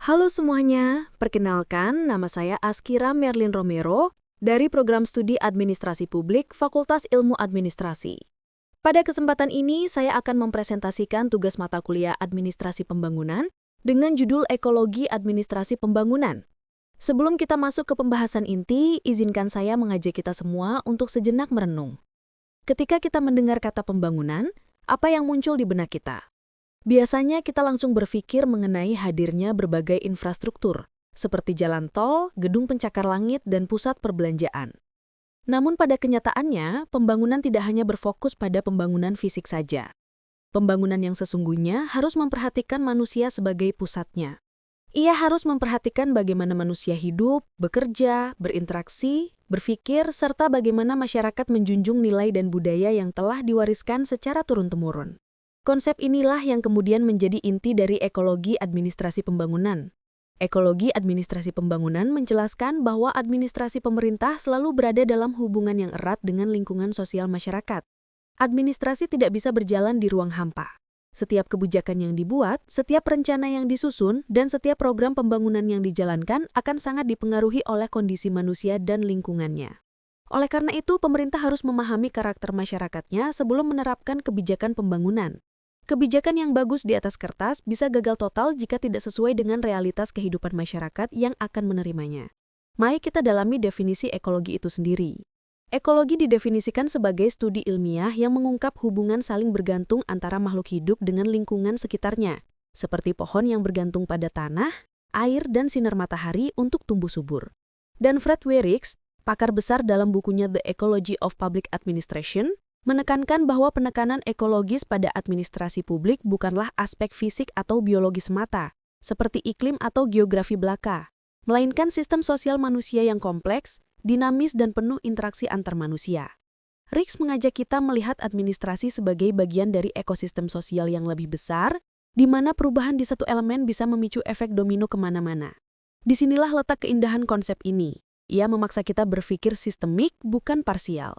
Halo semuanya, perkenalkan nama saya Askira Merlin Romero dari Program Studi Administrasi Publik Fakultas Ilmu Administrasi. Pada kesempatan ini, saya akan mempresentasikan tugas mata kuliah Administrasi Pembangunan dengan judul Ekologi Administrasi Pembangunan. Sebelum kita masuk ke pembahasan inti, izinkan saya mengajak kita semua untuk sejenak merenung. Ketika kita mendengar kata pembangunan, apa yang muncul di benak kita? Biasanya kita langsung berpikir mengenai hadirnya berbagai infrastruktur, seperti jalan tol, gedung pencakar langit, dan pusat perbelanjaan. Namun pada kenyataannya, pembangunan tidak hanya berfokus pada pembangunan fisik saja. Pembangunan yang sesungguhnya harus memperhatikan manusia sebagai pusatnya. Ia harus memperhatikan bagaimana manusia hidup, bekerja, berinteraksi, berpikir, serta bagaimana masyarakat menjunjung nilai dan budaya yang telah diwariskan secara turun-temurun. Konsep inilah yang kemudian menjadi inti dari ekologi administrasi pembangunan. Ekologi administrasi pembangunan menjelaskan bahwa administrasi pemerintah selalu berada dalam hubungan yang erat dengan lingkungan sosial masyarakat. Administrasi tidak bisa berjalan di ruang hampa. Setiap kebijakan yang dibuat, setiap rencana yang disusun, dan setiap program pembangunan yang dijalankan akan sangat dipengaruhi oleh kondisi manusia dan lingkungannya. Oleh karena itu, pemerintah harus memahami karakter masyarakatnya sebelum menerapkan kebijakan pembangunan. Kebijakan yang bagus di atas kertas bisa gagal total jika tidak sesuai dengan realitas kehidupan masyarakat yang akan menerimanya. Mari kita dalami definisi ekologi itu sendiri. Ekologi didefinisikan sebagai studi ilmiah yang mengungkap hubungan saling bergantung antara makhluk hidup dengan lingkungan sekitarnya, seperti pohon yang bergantung pada tanah, air, dan sinar matahari untuk tumbuh subur. Dan Fred Weirich, pakar besar dalam bukunya The Ecology of Public Administration, menekankan bahwa penekanan ekologis pada administrasi publik bukanlah aspek fisik atau biologis semata, seperti iklim atau geografi belaka, melainkan sistem sosial manusia yang kompleks, dinamis, dan penuh interaksi antar manusia. Weirich mengajak kita melihat administrasi sebagai bagian dari ekosistem sosial yang lebih besar, di mana perubahan di satu elemen bisa memicu efek domino kemana-mana. Disinilah letak keindahan konsep ini. Ia memaksa kita berpikir sistemik, bukan parsial.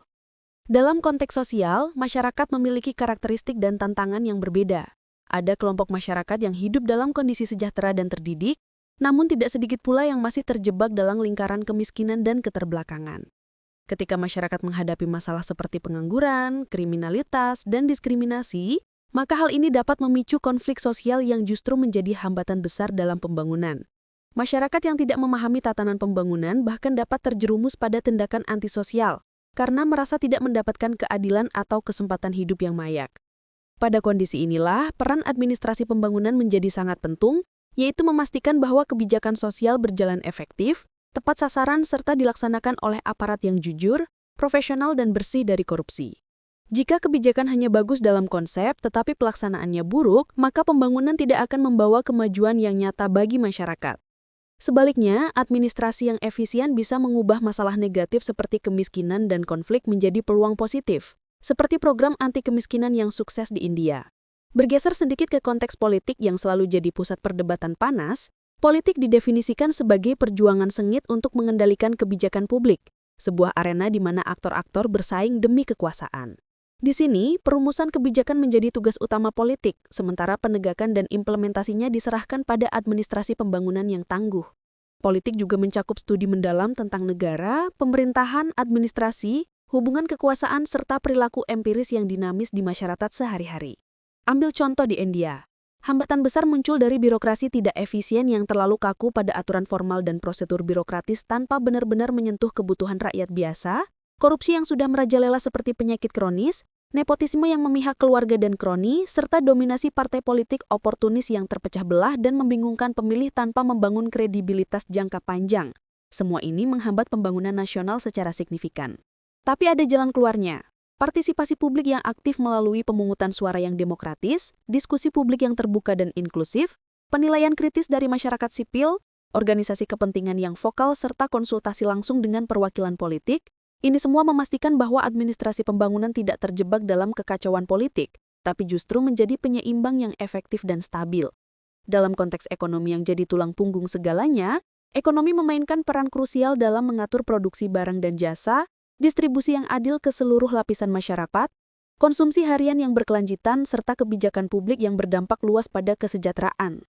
Dalam konteks sosial, masyarakat memiliki karakteristik dan tantangan yang berbeda. Ada kelompok masyarakat yang hidup dalam kondisi sejahtera dan terdidik, namun tidak sedikit pula yang masih terjebak dalam lingkaran kemiskinan dan keterbelakangan. Ketika masyarakat menghadapi masalah seperti pengangguran, kriminalitas, dan diskriminasi, maka hal ini dapat memicu konflik sosial yang justru menjadi hambatan besar dalam pembangunan. Masyarakat yang tidak memahami tatanan pembangunan bahkan dapat terjerumus pada tindakan antisosial, karena merasa tidak mendapatkan keadilan atau kesempatan hidup yang layak. Pada kondisi inilah, peran administrasi pembangunan menjadi sangat penting, yaitu memastikan bahwa kebijakan sosial berjalan efektif, tepat sasaran, serta dilaksanakan oleh aparat yang jujur, profesional, dan bersih dari korupsi. Jika kebijakan hanya bagus dalam konsep, tetapi pelaksanaannya buruk, maka pembangunan tidak akan membawa kemajuan yang nyata bagi masyarakat. Sebaliknya, administrasi yang efisien bisa mengubah masalah negatif seperti kemiskinan dan konflik menjadi peluang positif, seperti program anti kemiskinan yang sukses di India. Bergeser sedikit ke konteks politik yang selalu jadi pusat perdebatan panas, politik didefinisikan sebagai perjuangan sengit untuk mengendalikan kebijakan publik, sebuah arena di mana aktor-aktor bersaing demi kekuasaan. Di sini, perumusan kebijakan menjadi tugas utama politik, sementara penegakan dan implementasinya diserahkan pada administrasi pembangunan yang tangguh. Politik juga mencakup studi mendalam tentang negara, pemerintahan, administrasi, hubungan kekuasaan, serta perilaku empiris yang dinamis di masyarakat sehari-hari. Ambil contoh di India. Hambatan besar muncul dari birokrasi tidak efisien yang terlalu kaku pada aturan formal dan prosedur birokratis tanpa benar-benar menyentuh kebutuhan rakyat biasa, korupsi yang sudah merajalela seperti penyakit kronis, nepotisme yang memihak keluarga dan kroni, serta dominasi partai politik oportunis yang terpecah belah dan membingungkan pemilih tanpa membangun kredibilitas jangka panjang. Semua ini menghambat pembangunan nasional secara signifikan. Tapi ada jalan keluarnya. Partisipasi publik yang aktif melalui pemungutan suara yang demokratis, diskusi publik yang terbuka dan inklusif, penilaian kritis dari masyarakat sipil, organisasi kepentingan yang vokal, serta konsultasi langsung dengan perwakilan politik. Ini semua memastikan bahwa administrasi pembangunan tidak terjebak dalam kekacauan politik, tapi justru menjadi penyeimbang yang efektif dan stabil. Dalam konteks ekonomi yang jadi tulang punggung segalanya, ekonomi memainkan peran krusial dalam mengatur produksi barang dan jasa, distribusi yang adil ke seluruh lapisan masyarakat, konsumsi harian yang berkelanjutan, serta kebijakan publik yang berdampak luas pada kesejahteraan.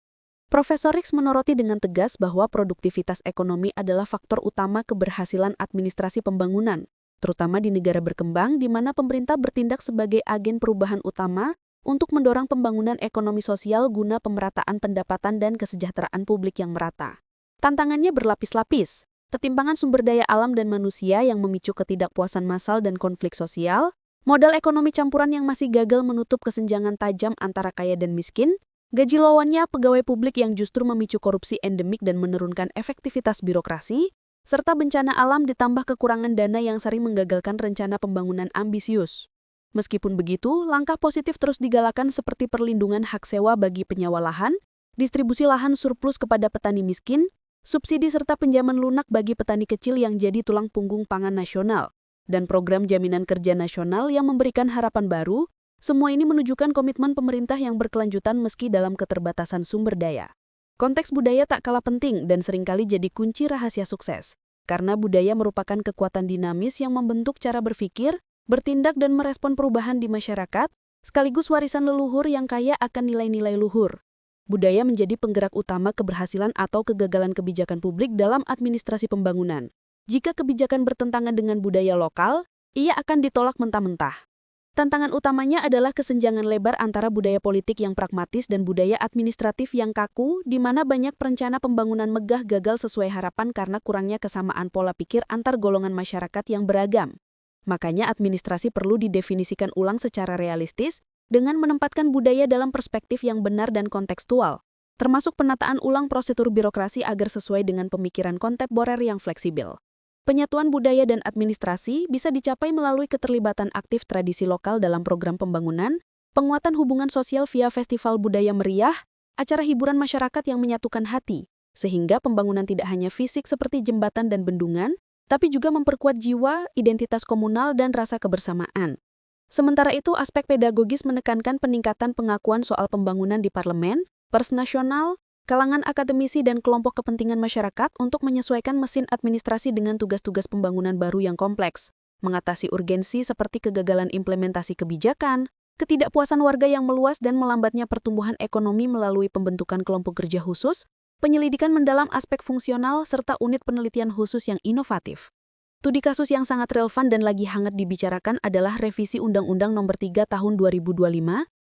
Profesor Rix menyoroti dengan tegas bahwa produktivitas ekonomi adalah faktor utama keberhasilan administrasi pembangunan, terutama di negara berkembang di mana pemerintah bertindak sebagai agen perubahan utama untuk mendorong pembangunan ekonomi sosial guna pemerataan pendapatan dan kesejahteraan publik yang merata. Tantangannya berlapis-lapis, ketimpangan sumber daya alam dan manusia yang memicu ketidakpuasan massal dan konflik sosial, modal ekonomi campuran yang masih gagal menutup kesenjangan tajam antara kaya dan miskin, gaji lawannya pegawai publik yang justru memicu korupsi endemik dan menurunkan efektivitas birokrasi, serta bencana alam ditambah kekurangan dana yang sering menggagalkan rencana pembangunan ambisius. Meskipun begitu, langkah positif terus digalakan seperti perlindungan hak sewa bagi penyewa lahan, distribusi lahan surplus kepada petani miskin, subsidi serta pinjaman lunak bagi petani kecil yang jadi tulang punggung pangan nasional, dan program jaminan kerja nasional yang memberikan harapan baru. Semua ini menunjukkan komitmen pemerintah yang berkelanjutan meski dalam keterbatasan sumber daya. Konteks budaya tak kalah penting dan seringkali jadi kunci rahasia sukses, karena budaya merupakan kekuatan dinamis yang membentuk cara berpikir, bertindak dan merespon perubahan di masyarakat, sekaligus warisan leluhur yang kaya akan nilai-nilai luhur. Budaya menjadi penggerak utama keberhasilan atau kegagalan kebijakan publik dalam administrasi pembangunan. Jika kebijakan bertentangan dengan budaya lokal, ia akan ditolak mentah-mentah. Tantangan utamanya adalah kesenjangan lebar antara budaya politik yang pragmatis dan budaya administratif yang kaku, di mana banyak perencana pembangunan megah gagal sesuai harapan karena kurangnya kesamaan pola pikir antar golongan masyarakat yang beragam. Makanya administrasi perlu didefinisikan ulang secara realistis, dengan menempatkan budaya dalam perspektif yang benar dan kontekstual, termasuk penataan ulang prosedur birokrasi agar sesuai dengan pemikiran kontemporer yang fleksibel. Penyatuan budaya dan administrasi bisa dicapai melalui keterlibatan aktif tradisi lokal dalam program pembangunan, penguatan hubungan sosial via festival budaya meriah, acara hiburan masyarakat yang menyatukan hati, sehingga pembangunan tidak hanya fisik seperti jembatan dan bendungan, tapi juga memperkuat jiwa, identitas komunal, dan rasa kebersamaan. Sementara itu, aspek pedagogis menekankan peningkatan pengakuan soal pembangunan di parlemen, pers nasional, kalangan akademisi dan kelompok kepentingan masyarakat untuk menyesuaikan mesin administrasi dengan tugas-tugas pembangunan baru yang kompleks, mengatasi urgensi seperti kegagalan implementasi kebijakan, ketidakpuasan warga yang meluas dan melambatnya pertumbuhan ekonomi melalui pembentukan kelompok kerja khusus, penyelidikan mendalam aspek fungsional, serta unit penelitian khusus yang inovatif. Studi kasus yang sangat relevan dan lagi hangat dibicarakan adalah revisi Undang-Undang Nomor 3 Tahun 2025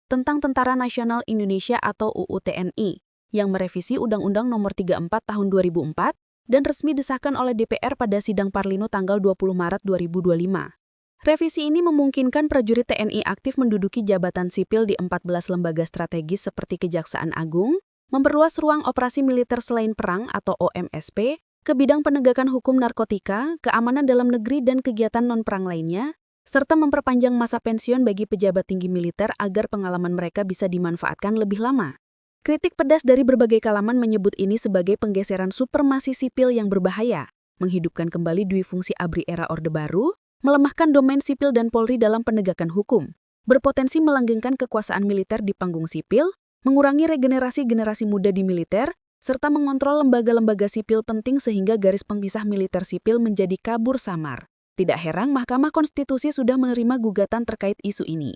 tentang Tentara Nasional Indonesia atau UU TNI, yang merevisi Undang-Undang Nomor 34 Tahun 2004 dan resmi disahkan oleh DPR pada sidang Parlino tanggal 20 Maret 2025. Revisi ini memungkinkan prajurit TNI aktif menduduki jabatan sipil di 14 lembaga strategis seperti Kejaksaan Agung, memperluas ruang operasi militer selain perang atau OMSP, ke bidang penegakan hukum narkotika, keamanan dalam negeri dan kegiatan non-perang lainnya, serta memperpanjang masa pensiun bagi pejabat tinggi militer agar pengalaman mereka bisa dimanfaatkan lebih lama. Kritik pedas dari berbagai kalangan menyebut ini sebagai penggeseran supremasi sipil yang berbahaya, menghidupkan kembali dui fungsi ABRI era Orde Baru, melemahkan domain sipil dan Polri dalam penegakan hukum, berpotensi melanggengkan kekuasaan militer di panggung sipil, mengurangi regenerasi generasi muda di militer, serta mengontrol lembaga-lembaga sipil penting sehingga garis pengpisah militer sipil menjadi kabur samar. Tidak heran Mahkamah Konstitusi sudah menerima gugatan terkait isu ini.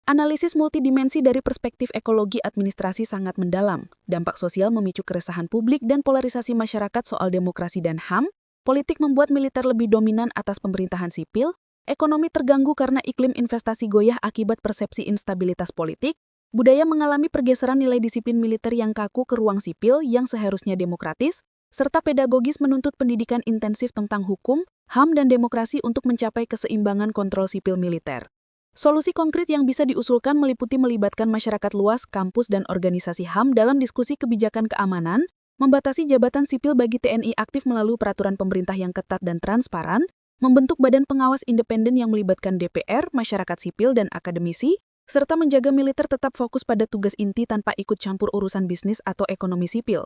Analisis multidimensi dari perspektif ekologi administrasi sangat mendalam. Dampak sosial memicu keresahan publik dan polarisasi masyarakat soal demokrasi dan HAM, politik membuat militer lebih dominan atas pemerintahan sipil, ekonomi terganggu karena iklim investasi goyah akibat persepsi instabilitas politik, budaya mengalami pergeseran nilai disiplin militer yang kaku ke ruang sipil yang seharusnya demokratis, serta pedagogis menuntut pendidikan intensif tentang hukum, HAM dan demokrasi untuk mencapai keseimbangan kontrol sipil militer. Solusi konkret yang bisa diusulkan meliputi melibatkan masyarakat luas, kampus, dan organisasi HAM dalam diskusi kebijakan keamanan, membatasi jabatan sipil bagi TNI aktif melalui peraturan pemerintah yang ketat dan transparan, membentuk badan pengawas independen yang melibatkan DPR, masyarakat sipil, dan akademisi, serta menjaga militer tetap fokus pada tugas inti tanpa ikut campur urusan bisnis atau ekonomi sipil.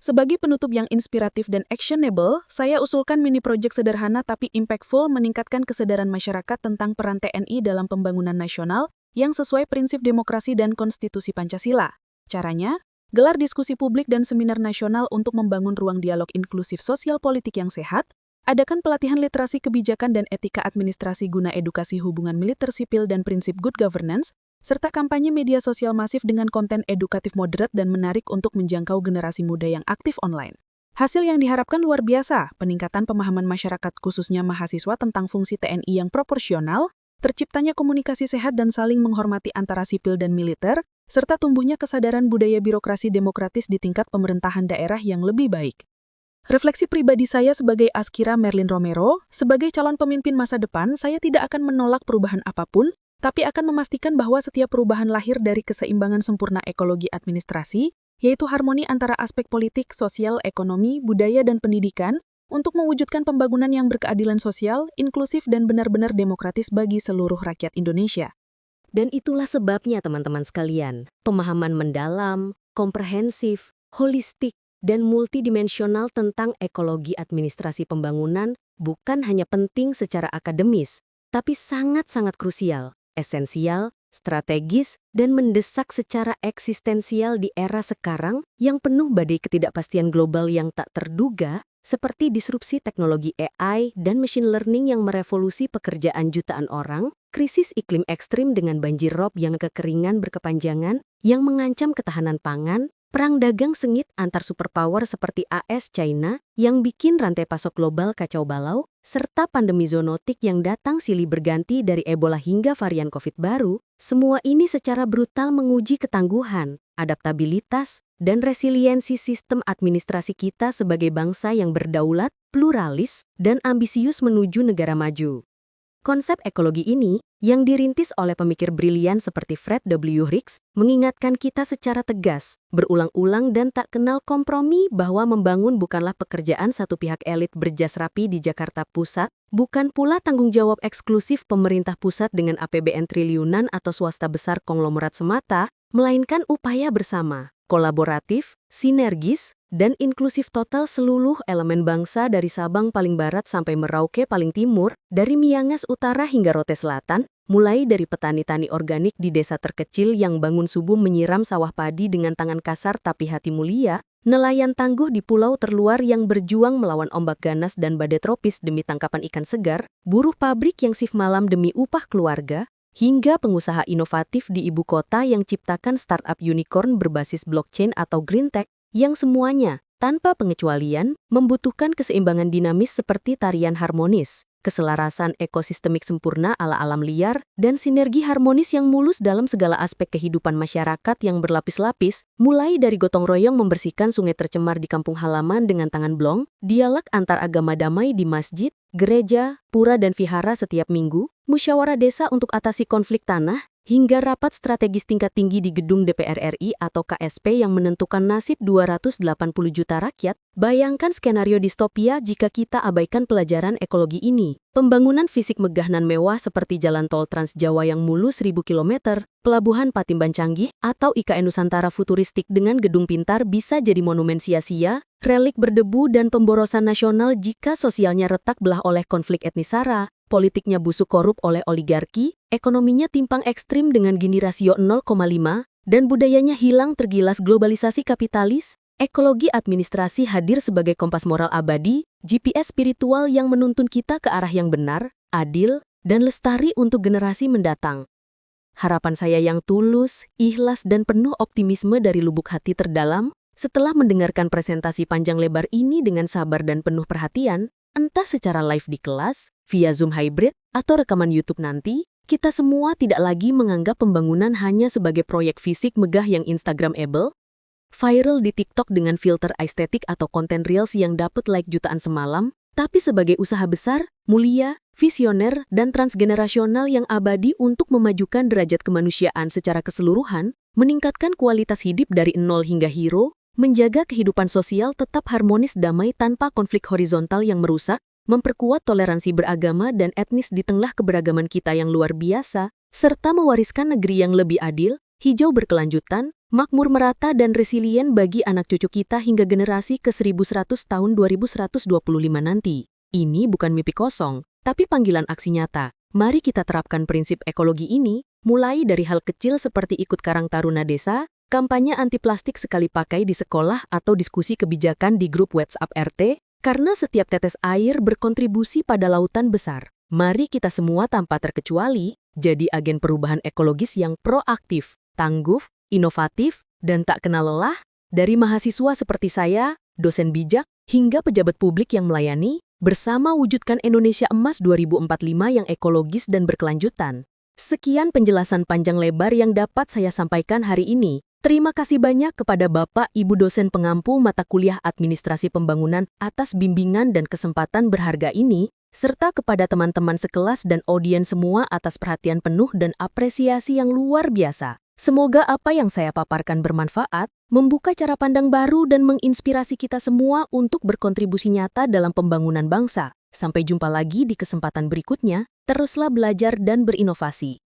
Sebagai penutup yang inspiratif dan actionable, saya usulkan mini project sederhana tapi impactful meningkatkan kesadaran masyarakat tentang peran TNI dalam pembangunan nasional yang sesuai prinsip demokrasi dan konstitusi Pancasila. Caranya, gelar diskusi publik dan seminar nasional untuk membangun ruang dialog inklusif sosial politik yang sehat, adakan pelatihan literasi kebijakan dan etika administrasi guna edukasi hubungan militer sipil dan prinsip good governance, serta kampanye media sosial masif dengan konten edukatif moderat dan menarik untuk menjangkau generasi muda yang aktif online. Hasil yang diharapkan luar biasa, peningkatan pemahaman masyarakat khususnya mahasiswa tentang fungsi TNI yang proporsional, terciptanya komunikasi sehat dan saling menghormati antara sipil dan militer, serta tumbuhnya kesadaran budaya birokrasi demokratis di tingkat pemerintahan daerah yang lebih baik. Refleksi pribadi saya sebagai Askira Merlin Romero, sebagai calon pemimpin masa depan, saya tidak akan menolak perubahan apapun, tapi akan memastikan bahwa setiap perubahan lahir dari keseimbangan sempurna ekologi administrasi, yaitu harmoni antara aspek politik, sosial, ekonomi, budaya, dan pendidikan, untuk mewujudkan pembangunan yang berkeadilan sosial, inklusif, dan benar-benar demokratis bagi seluruh rakyat Indonesia. Dan itulah sebabnya teman-teman sekalian, pemahaman mendalam, komprehensif, holistik, dan multidimensional tentang ekologi administrasi pembangunan bukan hanya penting secara akademis, tapi sangat-sangat krusial, esensial, strategis, dan mendesak secara eksistensial di era sekarang yang penuh badai ketidakpastian global yang tak terduga, seperti disrupsi teknologi AI dan machine learning yang merevolusi pekerjaan jutaan orang, krisis iklim ekstrim dengan banjir rob yang kekeringan berkepanjangan yang mengancam ketahanan pangan, perang dagang sengit antar superpower seperti AS China yang bikin rantai pasok global kacau balau, serta pandemi zoonotik yang datang silih berganti dari Ebola hingga varian COVID baru, semua ini secara brutal menguji ketangguhan, adaptabilitas, dan resiliensi sistem administrasi kita sebagai bangsa yang berdaulat, pluralis, dan ambisius menuju negara maju. Konsep ekologi ini, yang dirintis oleh pemikir brilian seperti Fred W. Hicks, mengingatkan kita secara tegas, berulang-ulang dan tak kenal kompromi bahwa membangun bukanlah pekerjaan satu pihak elit berjas rapi di Jakarta Pusat, bukan pula tanggung jawab eksklusif pemerintah pusat dengan APBN triliunan atau swasta besar konglomerat semata, melainkan upaya bersama, kolaboratif, sinergis, dan inklusif total seluruh elemen bangsa dari Sabang paling barat sampai Merauke paling timur, dari Miangas Utara hingga Rote Selatan, mulai dari petani-tani organik di desa terkecil yang bangun subuh menyiram sawah padi dengan tangan kasar tapi hati mulia, nelayan tangguh di pulau terluar yang berjuang melawan ombak ganas dan badai tropis demi tangkapan ikan segar, buruh pabrik yang shift malam demi upah keluarga, hingga pengusaha inovatif di ibu kota yang ciptakan startup unicorn berbasis blockchain atau green tech, yang semuanya, tanpa pengecualian, membutuhkan keseimbangan dinamis seperti tarian harmonis, keselarasan ekosistemik sempurna ala alam liar, dan sinergi harmonis yang mulus dalam segala aspek kehidupan masyarakat yang berlapis-lapis, mulai dari gotong royong membersihkan sungai tercemar di kampung halaman dengan tangan blong, dialog antar agama damai di masjid, gereja, pura dan vihara setiap minggu, musyawarah desa untuk atasi konflik tanah, hingga rapat strategis tingkat tinggi di gedung DPR RI atau KSP yang menentukan nasib 280 juta rakyat, bayangkan skenario distopia jika kita abaikan pelajaran ekologi ini. Pembangunan fisik megah nan mewah seperti jalan tol Trans Jawa yang mulus 1000 km, pelabuhan Patimban canggih, atau IKN Nusantara futuristik dengan gedung pintar bisa jadi monumen sia-sia, relik berdebu dan pemborosan nasional jika sosialnya retak belah oleh konflik etnis SARA, politiknya busuk korup oleh oligarki, ekonominya timpang ekstrim dengan Gini rasio 0,5, dan budayanya hilang tergilas globalisasi kapitalis. Ekologi administrasi hadir sebagai kompas moral abadi, GPS spiritual yang menuntun kita ke arah yang benar, adil, dan lestari untuk generasi mendatang. Harapan saya yang tulus, ikhlas, dan penuh optimisme dari lubuk hati terdalam, setelah mendengarkan presentasi panjang lebar ini dengan sabar dan penuh perhatian, entah secara live di kelas, via Zoom hybrid, atau rekaman YouTube nanti, kita semua tidak lagi menganggap pembangunan hanya sebagai proyek fisik megah yang Instagramable, viral di TikTok dengan filter estetik atau konten reels yang dapat like jutaan semalam, tapi sebagai usaha besar, mulia, visioner, dan transgenerasional yang abadi untuk memajukan derajat kemanusiaan secara keseluruhan, meningkatkan kualitas hidup dari nol hingga hero, menjaga kehidupan sosial tetap harmonis damai tanpa konflik horizontal yang merusak, memperkuat toleransi beragama dan etnis di tengah keberagaman kita yang luar biasa, serta mewariskan negeri yang lebih adil, hijau berkelanjutan, makmur merata dan resilien bagi anak cucu kita hingga generasi ke-1100 tahun 2125 nanti. Ini bukan mimpi kosong, tapi panggilan aksi nyata. Mari kita terapkan prinsip ekologi ini, mulai dari hal kecil seperti ikut Karang Taruna Desa, kampanye anti plastik sekali pakai di sekolah atau diskusi kebijakan di grup WhatsApp RT, karena setiap tetes air berkontribusi pada lautan besar. Mari kita semua tanpa terkecuali jadi agen perubahan ekologis yang proaktif, tangguh, inovatif, dan tak kenal lelah. Dari mahasiswa seperti saya, dosen bijak, hingga pejabat publik yang melayani, bersama wujudkan Indonesia Emas 2045 yang ekologis dan berkelanjutan. Sekian penjelasan panjang lebar yang dapat saya sampaikan hari ini. Terima kasih banyak kepada Bapak Ibu dosen pengampu mata kuliah Administrasi Pembangunan atas bimbingan dan kesempatan berharga ini, serta kepada teman-teman sekelas dan audiens semua atas perhatian penuh dan apresiasi yang luar biasa. Semoga apa yang saya paparkan bermanfaat, membuka cara pandang baru dan menginspirasi kita semua untuk berkontribusi nyata dalam pembangunan bangsa. Sampai jumpa lagi di kesempatan berikutnya, teruslah belajar dan berinovasi.